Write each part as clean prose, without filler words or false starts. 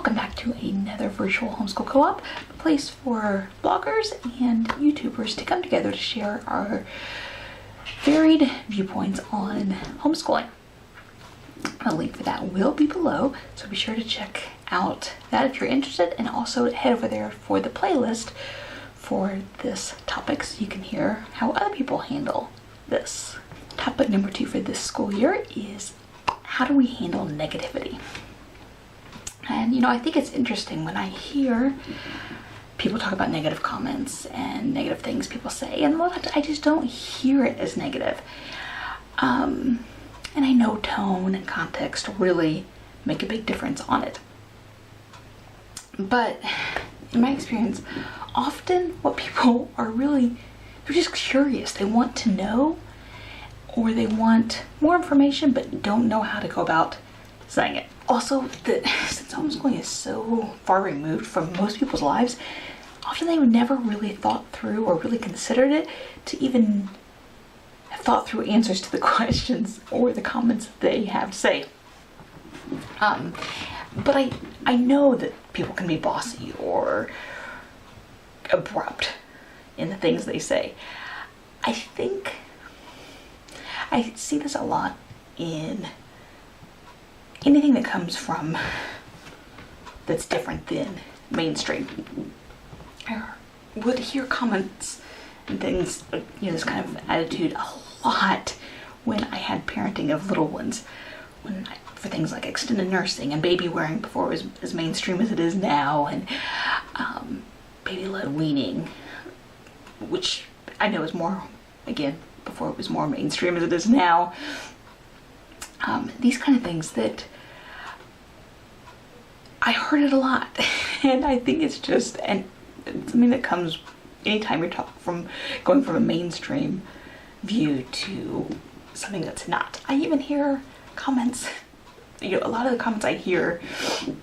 Welcome back to another virtual homeschool co-op, a place for bloggers and YouTubers to come together to share our varied viewpoints on homeschooling. A link for that will be below, so be sure to check out that if you're interested, and also head over there for the playlist for this topic so you can hear how other people handle this. Topic number 2 for this school year is how do we handle negativity? And I think it's interesting when I hear people talk about negative comments and negative things people say, and a lot of times I just don't hear it as negative. And I know tone and context really make a big difference on it. But in my experience, often what people are really, they're just curious. They want to know, or they want more information but don't know how to go about saying it. Also, since homeschooling is so far removed from most people's lives, often they would never really thought through or really considered it to even have thought through answers to the questions or the comments that they have to say. But I know that people can be bossy or abrupt in the things they say. I think I see this a lot in anything that comes from that's different than mainstream. I would hear comments and things, this kind of attitude a lot when I had parenting of little ones, for things like extended nursing and baby wearing before it was as mainstream as it is now, and baby-led weaning, which I know is more, again, before it was more mainstream as it is now. These kind of things that I heard it a lot, and I think it's just something that comes anytime you're going from a mainstream view to something that's not. I even hear comments, a lot of the comments I hear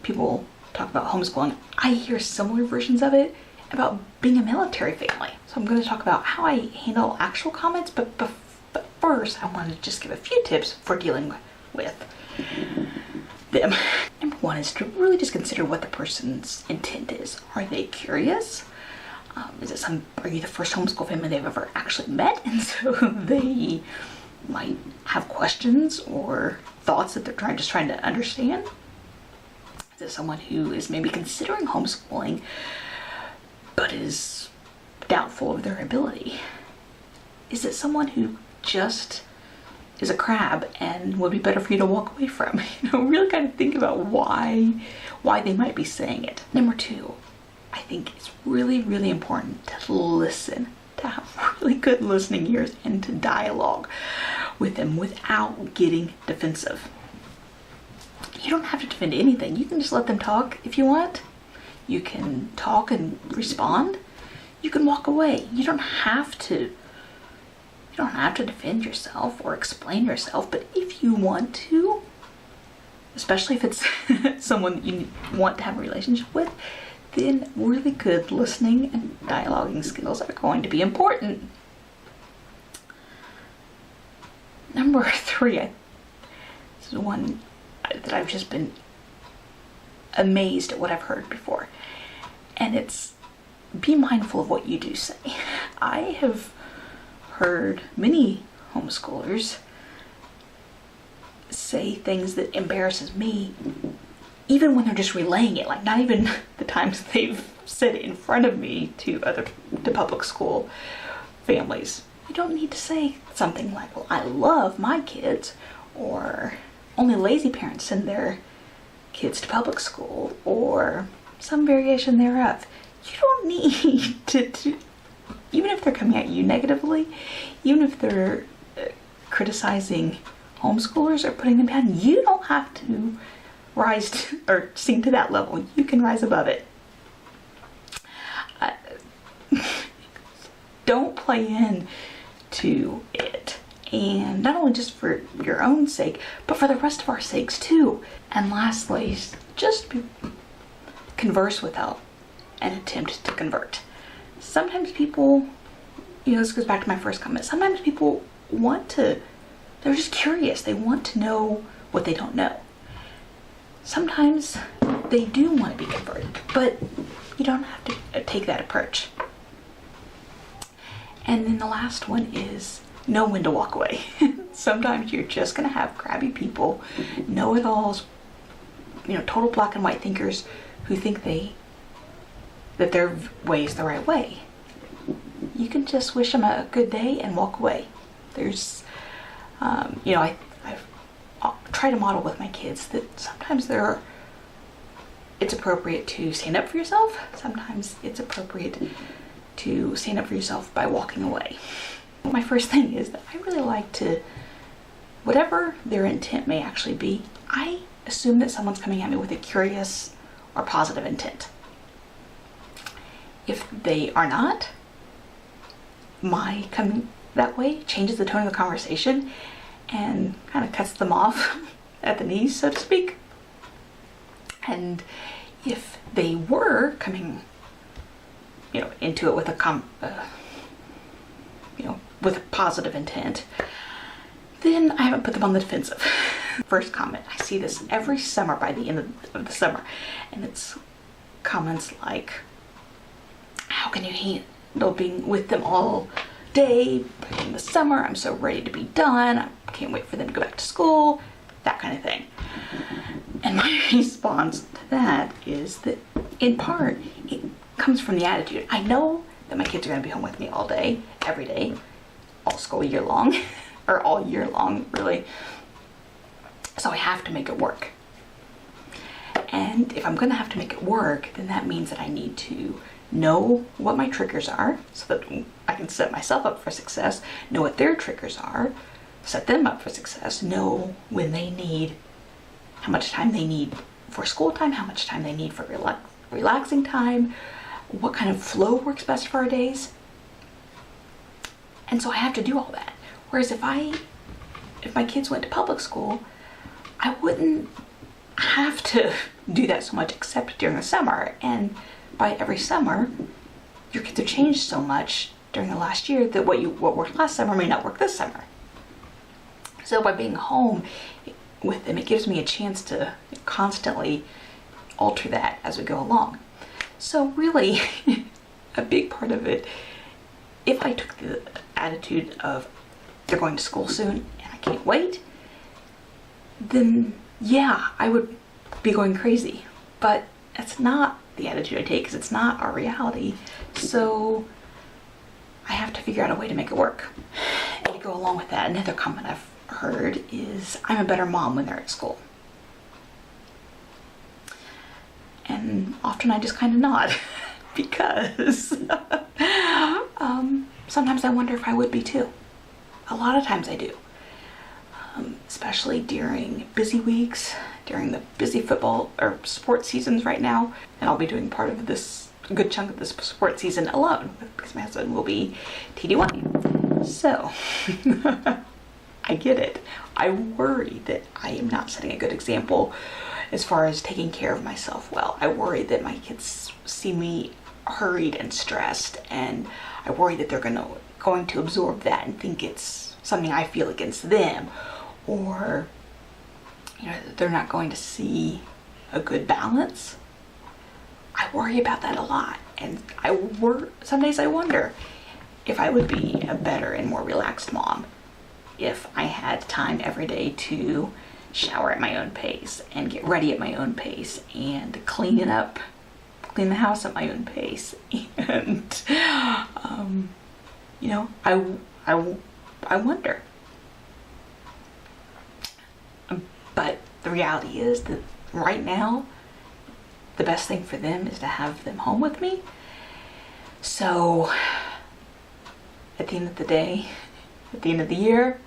people talk about homeschooling, I hear similar versions of it about being a military family. So I'm going to talk about how I handle actual comments, but first I want to just give a few tips for dealing with them. Number 1 is to really just consider what the person's intent is. Are they curious? Are you the first homeschool family they've ever actually met, and so they might have questions or thoughts that they're just trying to understand? Is it someone who is maybe considering homeschooling but is doubtful of their ability? Is it someone who just is a crab and would be better for you to walk away from? Really kind of think about why they might be saying it. Number 2, I think it's really, really important to listen, to have really good listening ears, and to dialogue with them without getting defensive. You don't have to defend anything. You can just let them talk if you want. You can talk and respond. You can walk away. You don't have to defend yourself or explain yourself, but if you want to, especially if it's someone that you want to have a relationship with, then really good listening and dialoguing skills are going to be important. Number 3, this is one that I've just been amazed at what I've heard before, and it's be mindful of what you do say. I have heard many homeschoolers say things that embarrasses me, even when they're just relaying it, like not even the times they've said it in front of me to public school families. You don't need to say something like, well, I love my kids, or only lazy parents send their kids to public school, or some variation thereof. You don't need to even if they're coming at you negatively, even if they're criticizing homeschoolers or putting them down, you don't have to rise to, or sink to that level. You can rise above it. Don't play into it. And not only just for your own sake, but for the rest of our sakes too. And lastly, just converse without an attempt to convert. Sometimes people, this goes back to my first comment, sometimes people they're just curious. They want to know what they don't know. Sometimes they do want to be converted, but you don't have to take that approach. And then the last one is know when to walk away. Sometimes you're just going to have crabby people, know-it-alls, total black and white thinkers who think that their way is the right way. You can just wish them a good day and walk away. There's, I try to model with my kids that sometimes it's appropriate to stand up for yourself. Sometimes it's appropriate to stand up for yourself by walking away. My first thing is that I really like to, whatever their intent may actually be, I assume that someone's coming at me with a curious or positive intent. If they are not, my coming that way changes the tone of the conversation and kind of cuts them off at the knees, so to speak. And if they were coming, into it with with a positive intent, then I haven't put them on the defensive. First comment, I see this every summer by the end of the summer, and it's comments like, how can you handle being with them all day in the summer? I'm so ready to be done. I can't wait for them to go back to school, that kind of thing. And my response to that is that in part it comes from the attitude. I know that my kids are going to be home with me all day, every day, all school year long, or all year long, really. So I have to make it work. And if I'm going to have to make it work, then that means that I need to know what my triggers are so that I can set myself up for success, know what their triggers are, set them up for success, know when they need, how much time they need for school time, how much time they need for relaxing time, what kind of flow works best for our days. And so I have to do all that. Whereas if my kids went to public school, I wouldn't have to do that so much except during the summer. And by every summer, your kids have changed so much during the last year that what worked last summer may not work this summer. So by being home with them, it gives me a chance to constantly alter that as we go along. So really, a big part of it, if I took the attitude of they're going to school soon and I can't wait, then yeah, I would be going crazy. But that's not the attitude I take, because it's not our reality. So I have to figure out a way to make it work. And to go along with that, another comment I've heard is, I'm a better mom when they're at school. And often I just kind of nod because sometimes I wonder if I would be too. A lot of times I do. Especially during busy weeks, during the busy football or sports seasons right now. And I'll be doing part of this, a good chunk of this sports season alone, because my husband will be TDY. So, I get it. I worry that I am not setting a good example as far as taking care of myself well. I worry that my kids see me hurried and stressed, and I worry that they're going to absorb that and think it's something I feel against them, or they're not going to see a good balance. I worry about that a lot, and some days I wonder if I would be a better and more relaxed mom if I had time every day to shower at my own pace and get ready at my own pace and clean the house at my own pace. And I wonder. But the reality is that right now, the best thing for them is to have them home with me. So at the end of the day, at the end of the year,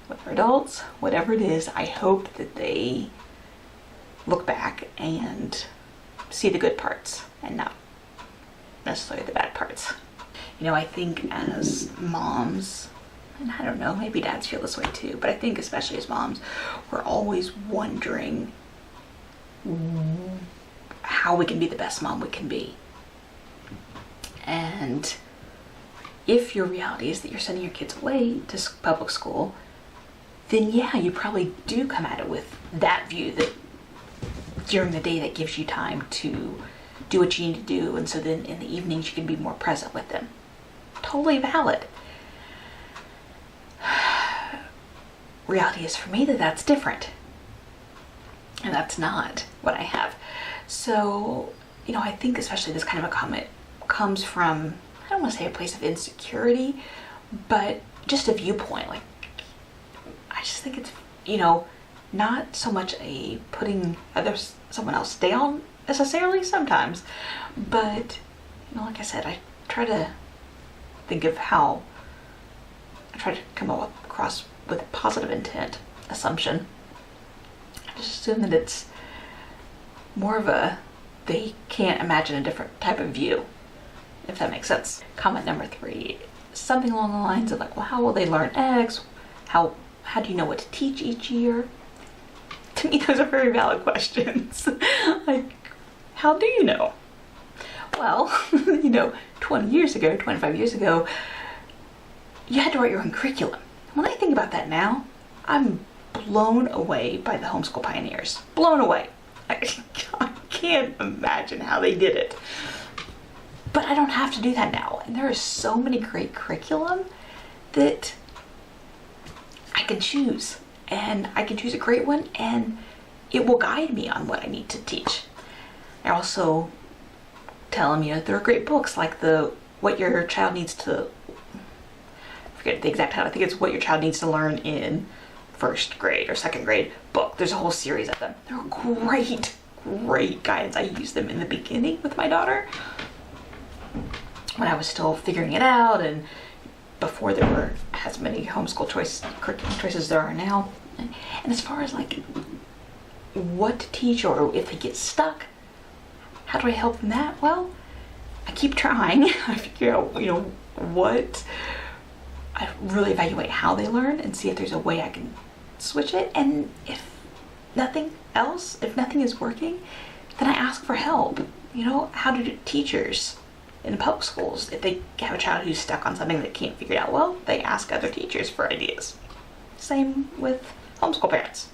with our adults, whatever it is, I hope that they look back and see the good parts and not necessarily the bad parts. I think as moms, and I don't know, maybe dads feel this way too, but I think especially as moms, we're always wondering how we can be the best mom we can be. And if your reality is that you're sending your kids away to public school, then yeah, you probably do come at it with that view that during the day that gives you time to do what you need to do, and so then in the evenings you can be more present with them. Totally valid. Reality is for me that that's different, and that's not what I have. So, you know, I think especially this kind of a comment comes from, I don't want to say a place of insecurity, but just a viewpoint. Like, I just think it's, you know, not so much a putting someone else down necessarily sometimes, but, you know, like I said, I try to think of how I try to come across with positive intent assumption. I just assume that it's more of a, they can't imagine a different type of view, if that makes sense. Comment number 3, something along the lines of like, well, how will they learn X? How do you know what to teach each year? To me, those are very valid questions. Like, how do you know? Well, you know, 20 years ago, 25 years ago, you had to write your own curriculum. When I think about that now, I'm blown away by the homeschool pioneers. Blown away. I can't imagine how they did it. But I don't have to do that now. And there are so many great curriculum that I can choose. And I can choose a great one, and it will guide me on what I need to teach. I also tell them, you know, there are great books like What Your Child Needs to, I forget the exact title, I think it's What Your Child Needs to Learn in First Grade or Second Grade book. There's a whole series of them. They're great guidance. I used them in the beginning with my daughter when I was still figuring it out, and before there were as many homeschool curriculum choices there are now. And as far as like what to teach, or if they get stuck, how do I help them that? Well, I keep trying. I figure out, you know, I really evaluate how they learn and see if there's a way I can switch it. And if nothing is working, then I ask for help. You know, how do teachers in public schools, if they have a child who's stuck on something that can't figure it out well, they ask other teachers for ideas. Same with homeschool parents.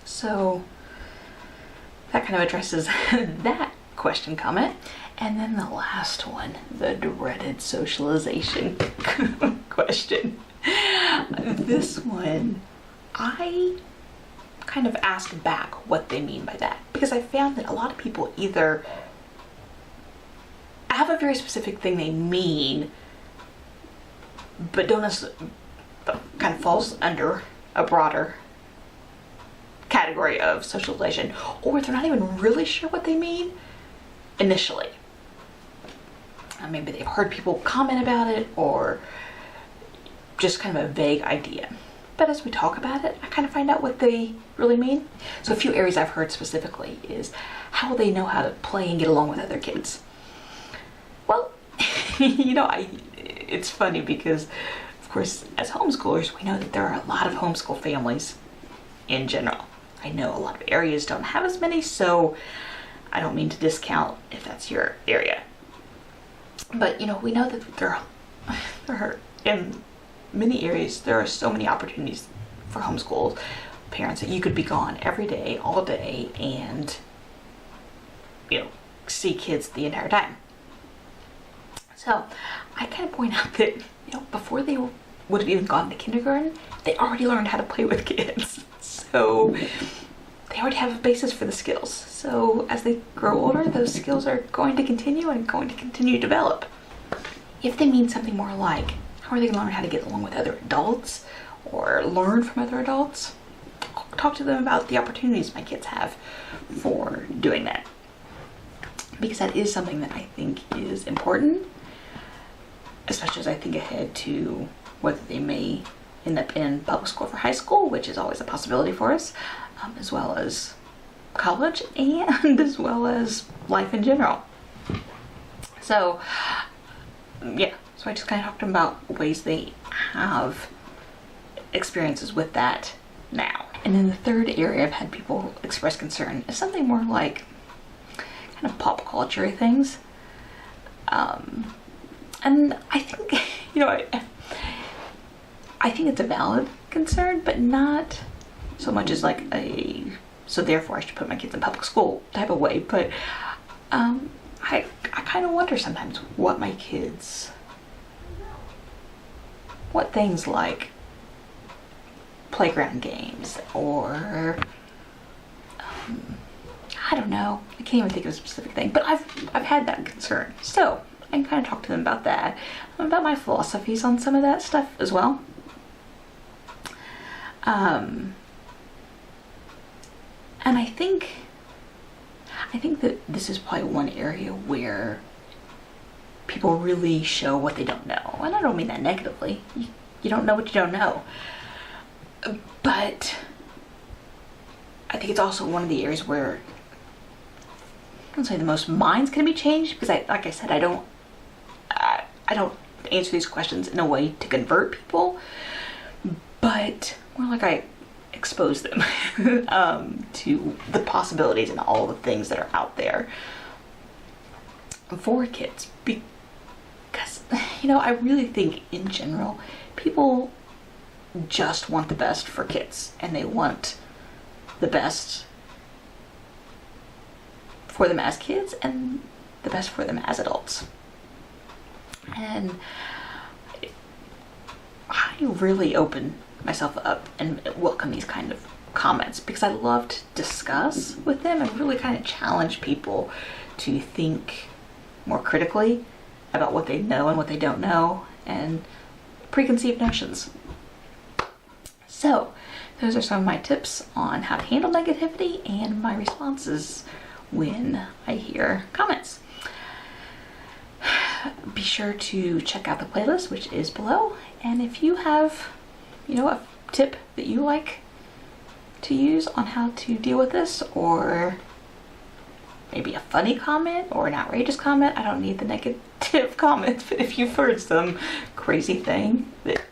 So that kind of addresses that question comment. And then the last one, the dreaded socialization question. This one, I kind of asked back what they mean by that, because I found that a lot of people either have a very specific thing they mean, but kind of falls under a broader category of socialization, or they're not even really sure what they mean initially. Maybe they've heard people comment about it, or just kind of a vague idea. But as we talk about it, I kind of find out what they really mean. So a few areas I've heard specifically is, how will they know how to play and get along with other kids? Well, you know, it's funny because, of course, as homeschoolers, we know that there are a lot of homeschool families in general. I know a lot of areas don't have as many, so I don't mean to discount if that's your area. But, you know, we know that there are in many areas, there are so many opportunities for homeschool parents that you could be gone every day, all day, and, you know, see kids the entire time. So I kind of point out that, you know, before they would have even gone to kindergarten, they already learned how to play with kids. So they already have a basis for the skills. So as they grow older, those skills are going to continue to develop. If they mean something more like, how are they going to learn how to get along with other adults or learn from other adults? I'll talk to them about the opportunities my kids have for doing that, because that is something that I think is important, especially as I think ahead to whether they may end up in public school for high school, which is always a possibility for us, as well as college, and as well as life in general. So, yeah, so I just kind of talked about ways they have experiences with that now. And then the third area I've had people express concern is something more like kind of pop culture things. And I think, you know, I think it's a valid concern, but not so much as like a so therefore I should put my kids in public school type of way. But I kind of wonder sometimes what things like playground games or I don't know, I can't even think of a specific thing, but I've had that concern, so I can kind of talk to them about that, about my philosophies on some of that stuff as well. And I think that this is probably one area where people really show what they don't know. And I don't mean that negatively. You don't know what you don't know. But I think it's also one of the areas where I don't say the most minds can be changed, because like I said, I don't answer these questions in a way to convert people, but more like I expose them to the possibilities and all the things that are out there for kids. Because, I really think in general, people just want the best for kids, and they want the best for them as kids and the best for them as adults. And I really open myself up and welcome these kind of comments, because I love to discuss with them and really kind of challenge people to think more critically about what they know and what they don't know, and preconceived notions. So those are some of my tips on how to handle negativity and my responses when I hear comments. Be sure to check out the playlist, which is below, and if you have a tip that you like to use on how to deal with this, or maybe a funny comment or an outrageous comment, I don't need the negative comments, but if you've heard some crazy thing that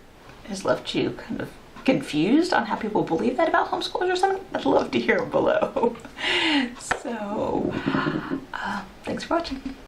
has left you kind of confused on how people believe that about homeschoolers or something, I'd love to hear below. So thanks for watching.